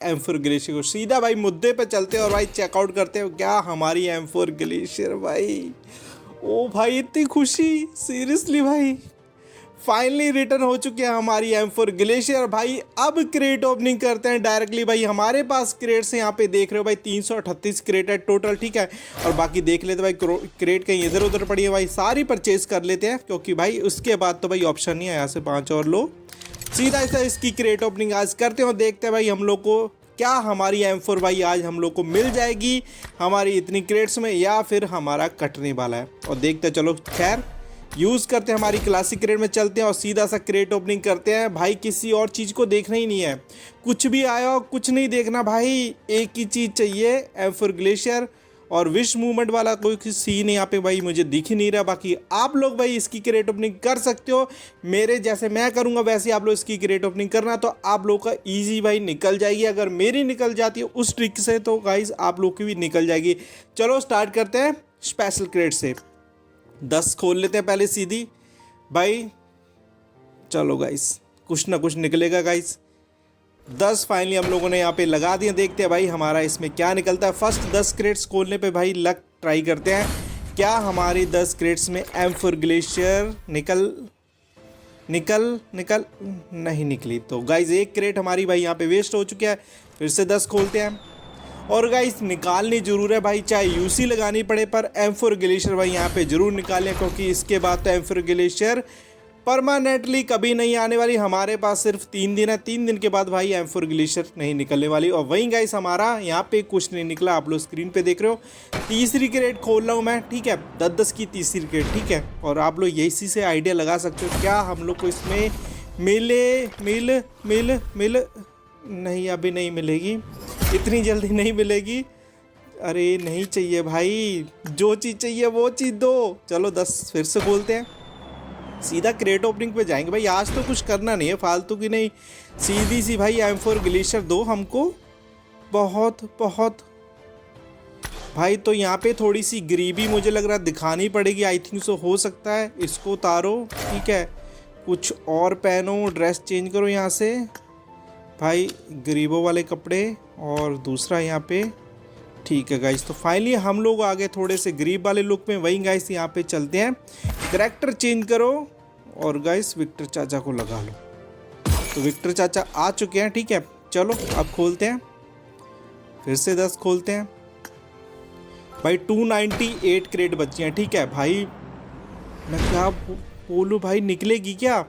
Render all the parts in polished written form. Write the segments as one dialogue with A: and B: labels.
A: M4 glacier को। सीधा भाई मुद्दे पे चलते हैं और भाई चेकआउट करते हो क्या हमारी M4 ग्लेशियर भाई। ओ भाई इतनी खुशी, सीरियसली भाई फाइनली रिटर्न हो चुके हैं हमारी M4 ग्लेशियर भाई। अब क्रेट ओपनिंग करते हैं डायरेक्टली भाई। हमारे पास क्रेट्स यहाँ पे देख रहे हो भाई 338 क्रेट है टोटल, ठीक है। और बाकी देख लेते भाई क्रेट कहीं इधर उधर पड़ी है भाई, सारी परचेज कर लेते हैं क्योंकि भाई उसके बाद तो भाई ऑप्शन नहीं है। यहाँ से 5 और लो, सीधा ऐसा इसकी क्रेट ओपनिंग आज करते हैं और देखते हैं भाई हम लोग को क्या हमारी M4 भाई आज हम लोग को मिल जाएगी हमारी इतनी क्रेट्स में या फिर हमारा कटने वाला है। और देखते हैं, चलो खैर यूज़ करते हैं, हमारी क्लासिक क्रेट में चलते हैं और सीधा सा क्रेट ओपनिंग करते हैं भाई। किसी और चीज़ को देखना ही नहीं है, कुछ भी आया हो कुछ नहीं देखना भाई, एक ही चीज़ चाहिए M4 ग्लेशियर। और विश मूवमेंट वाला कोई सीन यहाँ पे भाई मुझे दिख ही नहीं रहा। बाकी आप लोग भाई इसकी क्रेट ओपनिंग कर सकते हो, मेरे जैसे मैं करूँगा वैसे आप लोग इसकी क्रेट ओपनिंग करना, तो आप लोग का ईजी भाई निकल जाएगी। अगर मेरी निकल जाती है उस ट्रिक से तो गाइज आप लोग की भी निकल जाएगी। चलो स्टार्ट करते हैं स्पेशल क्रेट से। 10 खोल लेते हैं पहले सीधी भाई। चलो गाइस कुछ ना कुछ निकलेगा गाइस। 10 फाइनली हम लोगों ने यहाँ पे लगा दिए। देखते हैं भाई हमारा इसमें क्या निकलता है। फर्स्ट 10 क्रेट्स खोलने पे भाई लक ट्राई करते हैं क्या हमारी 10 क्रेट्स में M4 ग्लेशियर निकल नहीं निकली। तो गाइज एक क्रेट हमारी भाई यहाँ पे वेस्ट हो चुकी है। फिर से 10 खोलते हैं और गाइस निकालनी जरूर है भाई, चाहे यूसी लगानी पड़े पर M4 ग्लेशियर भाई यहाँ पे जरूर निकालें क्योंकि इसके बाद तो M4 ग्लेशियर परमानेंटली कभी नहीं आने वाली। हमारे पास सिर्फ 3 दिन है, 3 दिन के बाद भाई M4 ग्लेशियर नहीं निकलने वाली। और वहीं गाइस हमारा यहाँ पे कुछ नहीं निकला, आप लोग स्क्रीन पे देख रहे हो। तीसरी क्रेट खोल रहा हूँ मैं, ठीक है, 10-10 की तीसरी क्रेट, ठीक है। और आप लोग यही से आइडिया लगा सकते हो क्या हम लोग को इसमें मिल नहीं, अभी नहीं मिलेगी, इतनी जल्दी नहीं मिलेगी। अरे नहीं चाहिए भाई, जो चीज़ चाहिए वो चीज़ दो। चलो 10 फिर से खोलते हैं, सीधा क्रेट ओपनिंग पे जाएंगे भाई। आज तो कुछ करना नहीं है फालतू की, नहीं सीधी सी भाई M4 ग्लेशियर दो हमको। बहुत भाई तो यहाँ पे थोड़ी सी गरीबी मुझे लग रहा है दिखानी पड़ेगी, आई थिंक सो। हो सकता है इसको उतारो, ठीक है, कुछ और पहनो, ड्रेस चेंज करो यहाँ से भाई, गरीबों वाले कपड़े। और दूसरा यहाँ पे, ठीक है गाइस। तो फाइनली हम लोग आ गए थोड़े से गरीब वाले लुक में। वहीं गाइस यहाँ पे चलते हैं, कैरेक्टर चेंज करो और गाइस विक्टर चाचा को लगा लो। तो विक्टर चाचा आ चुके हैं, ठीक है। चलो अब खोलते हैं, फिर से 10 खोलते हैं भाई। 298 क्रेट बची हैं, ठीक है भाई। मैं क्या बोलूँ भाई, निकलेगी क्या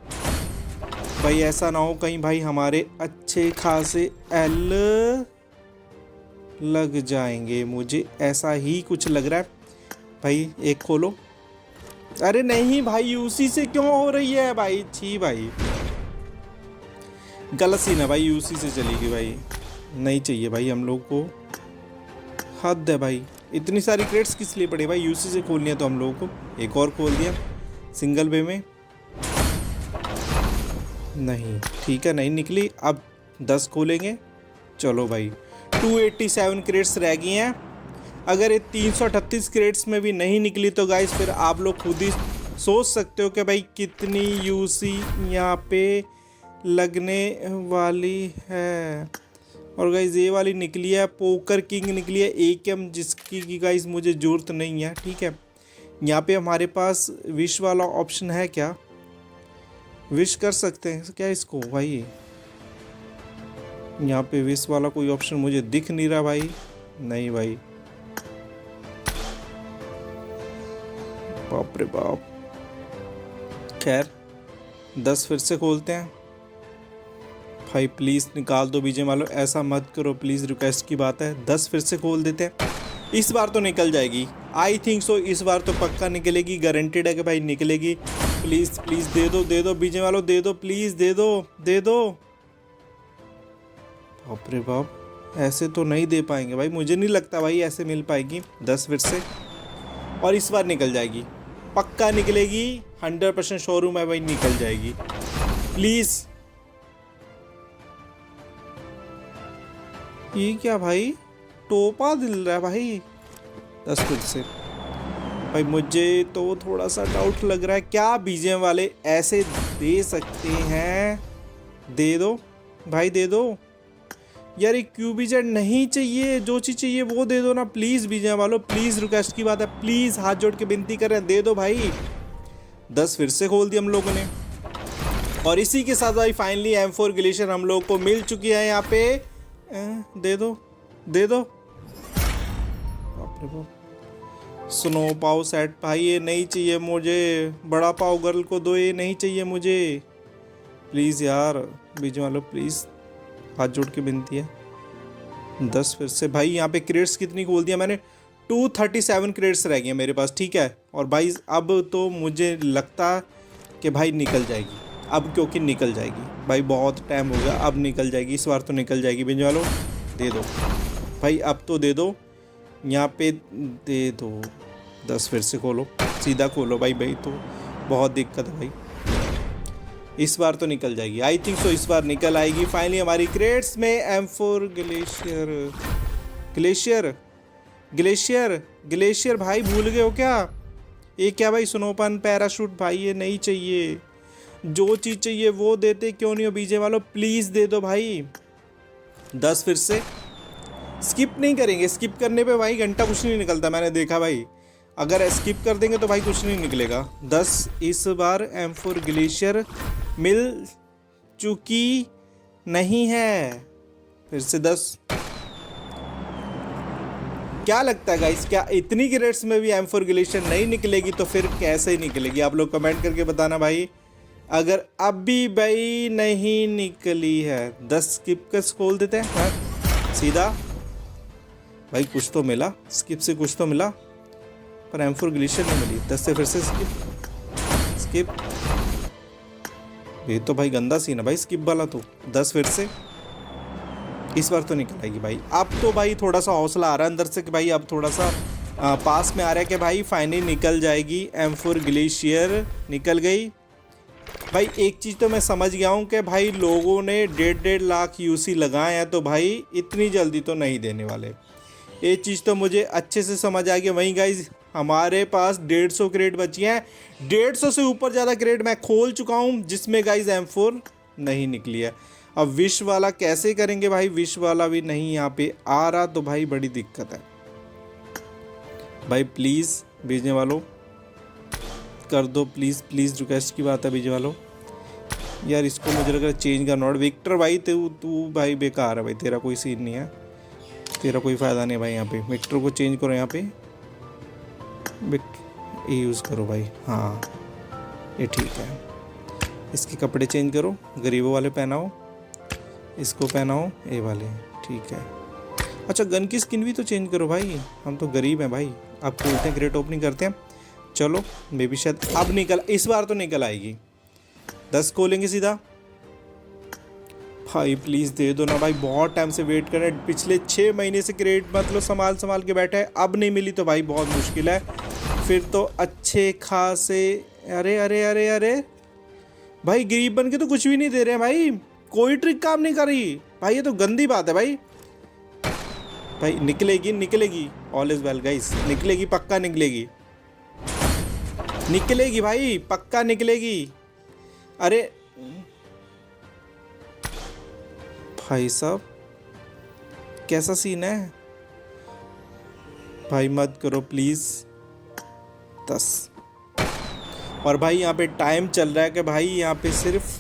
A: भाई? ऐसा ना हो कहीं भाई हमारे अच्छे खासे एल लग जाएंगे, मुझे ऐसा ही कुछ लग रहा है भाई। एक खोलो, अरे नहीं भाई यूसी से क्यों हो रही है भाई, छी भाई गलत सीन है भाई, यूसी से चलेगी भाई, नहीं चाहिए भाई हम लोग को। हद है भाई, इतनी सारी क्रेट्स किस लिए पड़े भाई, यूसी से खोलनी है तो हम लोगों को। एक और खोल दिया सिंगल वे में, नहीं, ठीक है नहीं निकली। अब 10 खोलेंगे। चलो भाई 287 क्रेट्स रह गई हैं। अगर ये 338 क्रेट्स में भी नहीं निकली तो गाइस फिर आप लोग खुद ही सोच सकते हो कि भाई कितनी यूसी यहाँ पे लगने वाली है। और गाइस ये वाली निकली है, पोकर किंग निकली है, AKM, जिसकी की गाइस मुझे ज़रूरत नहीं है, ठीक है। यहाँ पे हमारे पास विश वाला ऑप्शन है क्या, विश कर सकते हैं क्या इसको भाई? यहाँ पे विश वाला कोई ऑप्शन मुझे दिख नहीं रहा भाई, नहीं भाई, बाप रे बाप। खैर 10 फिर से खोलते हैं भाई, प्लीज़ निकाल दो बीजे वालों, ऐसा मत करो प्लीज़, रिक्वेस्ट की बात है। 10 फिर से खोल देते हैं, इस बार तो निकल जाएगी, आई थिंक सो इस बार तो पक्का निकलेगी, गारंटेड है कि भाई निकलेगी। प्लीज़ प्लीज़ दे दो बीजे वालों, दे दो प्लीज़, दे दो। बाप रे बाप, ऐसे तो नहीं दे पाएंगे भाई, मुझे नहीं लगता भाई ऐसे मिल पाएगी। 10 फिर से, और इस बार निकल जाएगी, पक्का निकलेगी, 100% शोरूम है भाई, निकल जाएगी प्लीज़। ये क्या भाई, टोपा दिल रहा है भाई। 10 फिर से भाई, मुझे तो थोड़ा सा डाउट लग रहा है, क्या बीजे वाले ऐसे दे सकते हैं? दे दो भाई, दे दो यार ये क्यूबीजेड नहीं चाहिए, जो चीज़ चाहिए वो दे दो ना प्लीज़ बीजे वालों, प्लीज़ रिक्वेस्ट की बात है, प्लीज़ हाथ जोड़ के विनती कर रहे हैं, दे दो भाई। 10 फिर से खोल दिया हम लोगों ने। और इसी के साथ भाई फाइनली M4 ग्लेशियर हम लोग को मिल चुकी है यहाँ पे। दे दो दे दो। बाप रे बाप। स्नो पाव सेट भाई ये नहीं चाहिए मुझे, बड़ा पाव गर्ल को दो, ये नहीं चाहिए मुझे प्लीज़ यार बीजे वालों प्लीज़, हाथ जोड़ के विनती है। 10 फिर से भाई। यहाँ पे क्रेड्स कितनी खोल दिया मैंने, 237 क्रेड्स रह गए मेरे पास, ठीक है। और भाई अब तो मुझे लगता कि भाई निकल जाएगी अब, क्योंकि निकल जाएगी भाई, बहुत टाइम हो गया, अब निकल जाएगी, इस बार तो निकल जाएगी बीजे वालों। दे दो भाई, अब तो दे दो, यहाँ पे दे दो। 10 फिर से खोलो, सीधा खोलो भाई, भाई तो बहुत दिक्कत है भाई, इस बार तो निकल जाएगी, आई थिंक सो इस बार निकल आएगी फाइनली हमारी क्रेड्स में M4 glacier. Glacier glacier glacier भाई भूल गए हो क्या? ये क्या भाई, स्नोपन पैराशूट भाई ये नहीं चाहिए, जो चीज़ चाहिए वो देते क्यों नहीं हो बीजे वालों, प्लीज़ दे दो भाई। 10 फिर से। स्किप नहीं करेंगे, स्किप करने पे भाई घंटा कुछ नहीं निकलता, मैंने देखा भाई, अगर स्किप कर देंगे तो भाई कुछ नहीं निकलेगा। 10 इस बार M4 ग्लेशियर मिल चुकी नहीं है, फिर से 10। क्या लगता है गाइस, क्या इतनी क्रेड्स में भी M4 ग्लेशियर नहीं निकलेगी तो फिर कैसे निकलेगी? आप लोग कमेंट करके बताना भाई, अगर अभी भाई नहीं निकली है। 10 स्किप कर खोल देते हैं, हाँ सीधा भाई, कुछ तो मिला स्किप से, कुछ तो मिला, पर M4 ग्लेशियर नहीं मिली। 10 से फिर से स्किप ये तो भाई गंदा सीन है भाई स्किप वाला तो। 10 फिर से, इस बार तो निकल आएगी भाई। अब तो भाई थोड़ा सा हौसला आ रहा है अंदर से कि भाई अब थोड़ा सा पास में आ रहा है कि भाई फाइनली निकल जाएगी। M4 ग्लेशियर निकल गई भाई। एक चीज़ तो मैं समझ गया हूँ कि भाई लोगों ने 1.5 लाख UC लगाए हैं, तो भाई इतनी जल्दी तो नहीं देने वाले, ये चीज़ तो मुझे अच्छे से समझ आ गया। वहीं गाइज हमारे पास 150 क्रेट बची हैं, 150 से ऊपर ज़्यादा क्रेट मैं खोल चुका हूँ, जिसमें गाइज M4 नहीं निकली है। अब विश वाला कैसे करेंगे भाई, विश वाला भी नहीं यहाँ पे आ रहा, तो भाई बड़ी दिक्कत है भाई। प्लीज़ भेजने वालों कर दो, प्लीज़ प्लीज़ रिक्वेस्ट की बात है भेजने वालों यार। इसको मुझे लग रहा है चेंज करना। और विक्टर भाई तू भाई बेकार है भाई, तेरा कोई सीन नहीं है, तेरा कोई फ़ायदा नहीं भाई। यहाँ पे विक्टर को चेंज करो, यहाँ पे ये यूज़ करो भाई, हाँ ये ठीक है। इसके कपड़े चेंज करो, गरीबों वाले पहनाओ, इसको पहनाओ ये वाले, ठीक है। अच्छा गन की स्किन भी तो चेंज करो भाई, हम तो गरीब हैं भाई। अब खोलते हैं, ग्रेट ओपनिंग करते हैं, चलो मे बी शायद अब निकल, इस बार तो निकल आएगी। 10 खोलेंगे सीधा भाई, प्लीज़ दे दो ना भाई, बहुत टाइम से वेट कर रहे हैं, पिछले 6 महीने से क्रेट मतलब संभाल के बैठे हैं, अब नहीं मिली तो भाई बहुत मुश्किल है फिर तो। अच्छे खासे, अरे अरे अरे अरे भाई गरीब बन के तो कुछ भी नहीं दे रहे हैं भाई, कोई ट्रिक काम नहीं कर रही भाई, ये तो गंदी बात है भाई। भाई निकलेगी निकलेगी, ऑल इज वेल गाइस, निकलेगी पक्का निकलेगी, निकलेगी भाई पक्का निकलेगी। अरे भाई साहब कैसा सीन है भाई, मत करो प्लीज़। 10 और भाई यहाँ पे टाइम चल रहा है कि भाई यहाँ पे सिर्फ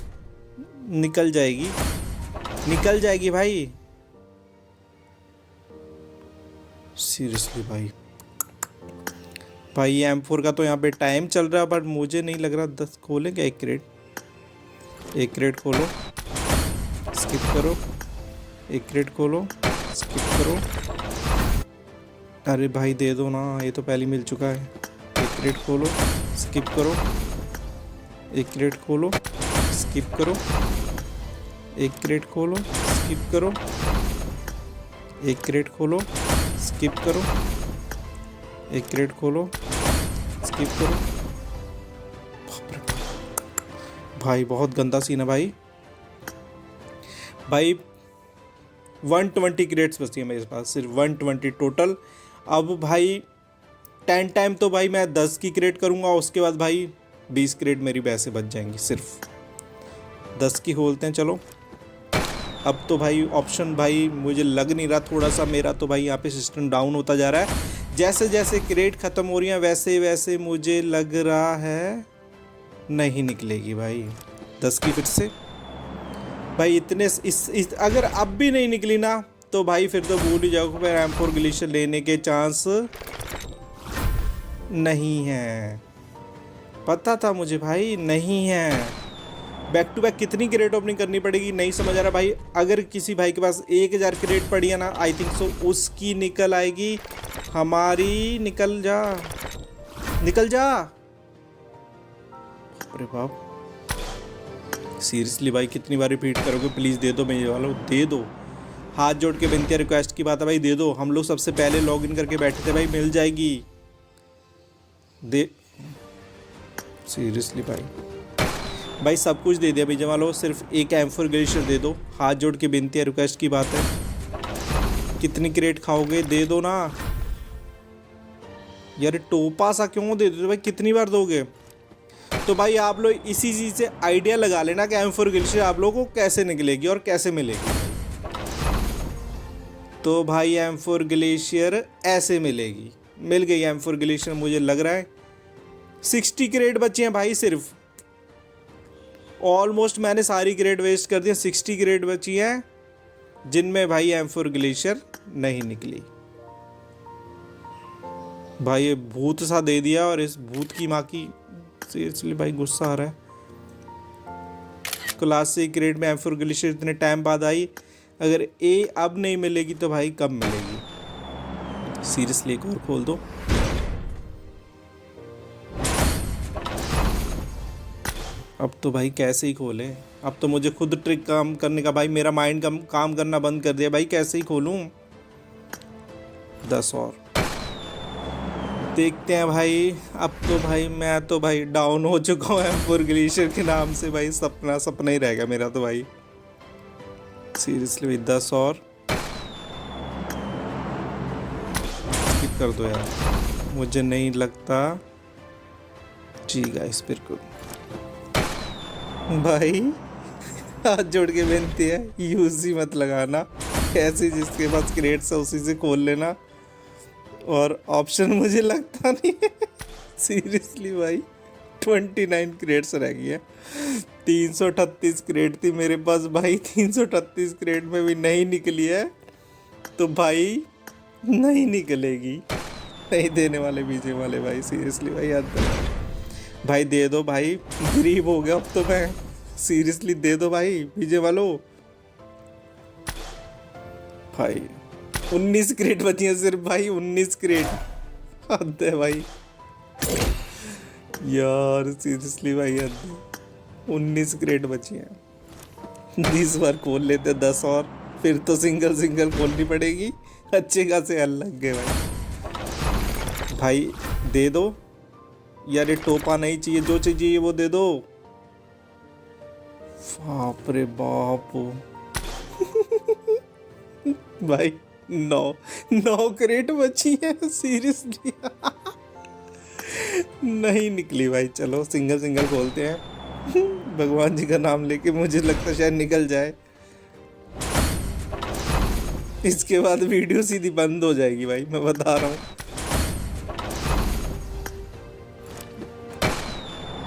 A: निकल जाएगी, निकल जाएगी भाई, सीरियसली भाई। भाई M4 का तो यहाँ पे टाइम चल रहा है, बट मुझे नहीं लग रहा 10 खोलेंगे। एक क्रेट खोलो, स्किप करो, एक क्रेट खोलो, स्किप करो। अरे भाई दे दो ना, ये तो पहले मिल चुका है। एक क्रेट खोलो, स्किप करो, एक क्रेट खोलो, स्किप करो, एक क्रेट खोलो, स्किप करो, एक क्रेट खोलो, स्किप करो, एक क्रेट खोलो, स्किप करो। भाई बहुत गंदा सीन है भाई। भाई 120 क्रेट्स बची है मेरे पास, सिर्फ 120 टोटल। अब भाई 10 टाइम तो भाई मैं 10 की क्रेट करूँगा, उसके बाद भाई 20 क्रेट मेरी वैसे बच जाएंगी। सिर्फ 10 की खोलते हैं, चलो अब तो भाई ऑप्शन भाई मुझे लग नहीं रहा, थोड़ा सा मेरा तो भाई यहाँ पे सिस्टम डाउन होता जा रहा है। जैसे जैसे क्रेट ख़त्म हो रही हैं वैसे वैसे मुझे लग रहा है नहीं निकलेगी भाई। 10 की फिर से भाई इतने इस अगर अब भी नहीं निकली ना तो भाई फिर तो भूल ही जाओ, फिर M4 ग्लेशियर लेने के चांस नहीं है। पता था मुझे भाई नहीं है। बैक टू बैक कितनी क्रेट ओपनिंग करनी पड़ेगी नहीं समझ आ रहा भाई। अगर किसी भाई के पास 1000 क्रेट पड़ी है ना, आई थिंक सो उसकी निकल आएगी, हमारी निकल जा निकल जा। अरे बाप, सीरियसली भाई कितनी बार रिपीट करोगे? प्लीज़ दे दो मेरे वालों, दे दो। हाथ जोड़ के विनती है, रिक्वेस्ट की बात है भाई, दे दो। हम लोग सबसे पहले लॉगिन करके बैठे थे भाई, मिल जाएगी दे। सीरियसली भाई सब कुछ दे दिया बीजे वालों, सिर्फ एक M4 ग्लेशियर दे दो। हाथ जोड़ के विनती है, रिक्वेस्ट की बात है। कितनी क्रेट खाओगे? दे दो ना यार, टोपा सा क्यों दे दो भाई, कितनी बार दोगे? तो भाई आप लोग इसी चीज़ से आइडिया लगा लेना कि M4 ग्लेशियर आप लोगों को कैसे निकलेगी और कैसे मिलेगी। तो भाई M4 ग्लेशियर ऐसे मिलेगी, मिल गई M4 ग्लेशियर। मुझे लग रहा है 60 क्रेट बची हैं भाई, सिर्फ ऑलमोस्ट मैंने सारी क्रेट वेस्ट कर दी। 60 क्रेट बची हैं जिनमें भाई M4 ग्लेशियर नहीं निकली। भाई ये भूत सा दे दिया, और इस भूत की माँ की सीरियसली भाई गुस्सा आ रहा है। क्लासिक क्रेट में M4 ग्लेशियर इतने टाइम बाद आई, अगर ए अब नहीं मिलेगी तो भाई कब मिलेगी? सीरियसली एक और खोल दो। अब तो भाई कैसे ही खोले? अब तो मुझे खुद ट्रिक काम करने का भाई मेरा माइंड काम करना बंद कर दिया भाई, कैसे ही खोलूं? 10 और देखते हैं भाई। अब तो भाई मैं तो भाई डाउन हो चुका हूँ M4 ग्लेशियर के नाम से भाई, सपना ही रहेगा मेरा तो भाई। सीरियसली भाई 10 और स्किप कर दो यार, मुझे नहीं लगता। जी गाइस बिल्कुल भाई, हाथ जोड़ के विनती है, यूज मत लगाना। ऐसे जिसके पास क्रेट्स है उसी से खोल लेना, और ऑप्शन मुझे लगता नहीं है। सीरियसली भाई 29 क्रेट्स रह गई है। 338 क्रेट थी मेरे पास भाई, 338 क्रेट में भी नहीं निकली है तो भाई नहीं निकलेगी। नहीं देने वाले बीजे वाले भाई, सीरियसली भाई याद भाई दे दो भाई, गरीब हो गया अब तो मैं। सीरियसली दे दो भाई बीजे वालों। भाई 19 क्रेट बची हैं सिर्फ भाई, 19 क्रेट। हद है भाई यार, सीरियसली भाई हद है। 19 क्रेट बची हैं। इस बार खोल लेते 10 और, फिर तो सिंगल खोलनी पड़ेगी। अच्छे खासे हल लग गए भाई। भाई दे दो यार, ये टोपा नहीं चाहिए, जो चाहिए वो दे दो। बाप रे बाप भाई 9 क्रेट बची है सीरियसली। नहीं निकली भाई, चलो सिंगल खोलते हैं। भगवान जी का नाम लेके, मुझे लगता है शायद निकल जाए। इसके बाद वीडियो सीधी बंद हो जाएगी भाई, मैं बता रहा हूँ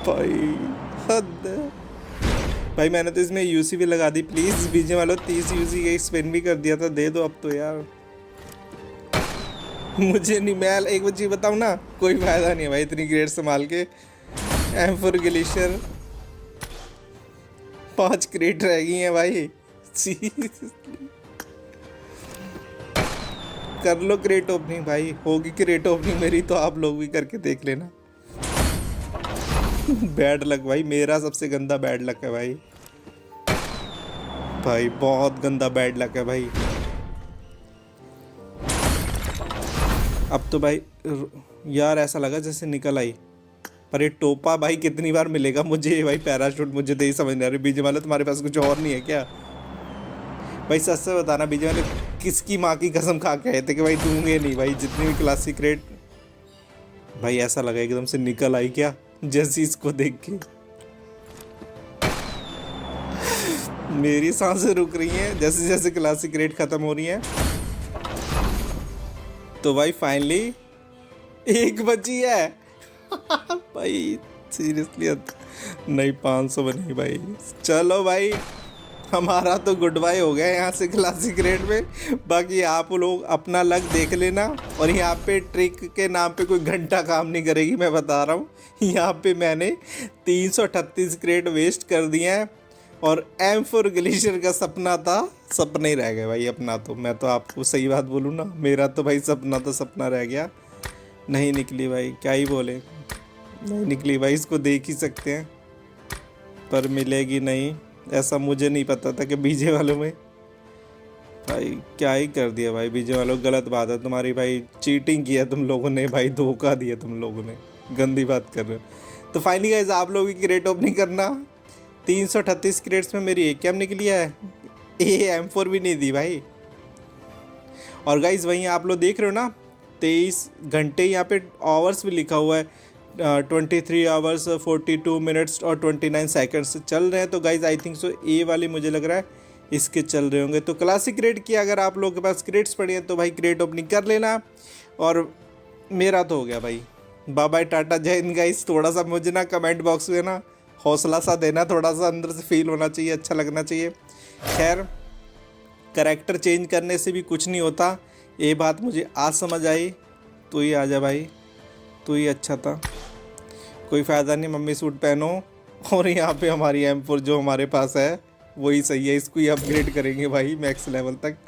A: भाई। हद है भाई, मैंने तो इसमें यूसी भी लगा दी। प्लीज बीजे वालों 30 यूसी का स्पिन भी कर दिया था, दे दो अब तो यार। मुझे नहीं, मैं एक चीज बताऊं ना, कोई फायदा नहीं है भाई इतनी ग्रेड संभाल के। M4 ग्लेशियर 5 क्रेट रह गई हैं भाई। कर लो क्रेट ओपनिंग भाई, होगी क्रेट ओपनिंग मेरी तो आप लोग भी करके देख लेना। बैड लक भाई, मेरा सबसे गंदा बैड लक है भाई। भाई बहुत गंदा बैड लक है भाई। अब तो भाई यार ऐसा लगा जैसे निकल आई, पर ये टोपा भाई कितनी बार मिलेगा मुझे भाई? पैराशूट मुझे तो ही समझ नहीं आ रही। बीजे वाले तुम्हारे पास कुछ और नहीं है क्या भाई? सच से बताना, बीजे वाले किसकी माँ की कसम खा के आए थे कि भाई दूंगे नहीं भाई जितनी भी क्लासिक रेट? भाई ऐसा लगा एकदम से निकल आई क्या, जैसे इसको देख के। मेरी सांसें रुक रही हैं जैसे जैसे क्लासिक रेट ख़त्म हो रही हैं। तो भाई फाइनली एक बची है। भाई सीरियसली नहीं, 500 बनी भाई। चलो भाई, हमारा तो गुड बाय हो गया यहाँ से क्लासिक रेट में। बाकी आप लोग अपना लक देख लेना। और यहाँ पे ट्रिक के नाम पे कोई घंटा काम नहीं करेगी, मैं बता रहा हूँ। यहाँ पे मैंने 338 क्रेट वेस्ट कर दिए हैं। और M4 ग्लेशियर का सपना था, सपना ही रह गया भाई अपना। तो मैं तो आपको सही बात बोलूँ ना, मेरा तो भाई सपना तो सपना रह गया। नहीं निकली भाई, क्या ही बोले, नहीं निकली भाई। इसको देख ही सकते हैं पर मिलेगी नहीं, ऐसा मुझे नहीं पता था कि बीजे वालों में। भाई क्या ही कर दिया भाई बीजे वालों, गलत बात है तुम्हारी भाई, चीटिंग किया तुम लोगों ने भाई, धोखा दिया तुम लोगों ने, गंदी बात कर रहे हो। तो फाइनली गाइस आप लोगों की क्रेट ओपनिंग करना। 338 क्रेट्स में मेरी एक कैम निकली है, M4 भी नहीं दी भाई। और गाइस वहीं आप लोग देख रहे हो ना 23 घंटे, यहाँ पे आवर्स भी लिखा हुआ है, 23 आवर्स 42 मिनट्स और 29 सेकंड्स चल रहे हैं। तो गाइज आई थिंक सो ए वाली मुझे लग रहा है इसके चल रहे होंगे। तो क्लासिक क्रेट की अगर आप लोगों के पास क्रेट्स पड़ी हैं तो भाई क्रेट ओपनिंग कर लेना। और मेरा तो हो गया भाई, बाय बाय टाटा जय हिंद गाइस। थोड़ा सा मुझे ना कमेंट बॉक्स में ना हौसला सा देना, थोड़ा सा अंदर से फील होना चाहिए, अच्छा लगना चाहिए। खैर करैक्टर चेंज करने से भी कुछ नहीं होता, ये बात मुझे आज समझ आई। तू ही आ जा भाई, तू ही अच्छा था, कोई फ़ायदा नहीं मम्मी सूट पहनो। और यहाँ पे हमारी M4 जो हमारे पास है वही सही है, इसको ही अपग्रेड करेंगे भाई मैक्स लेवल तक।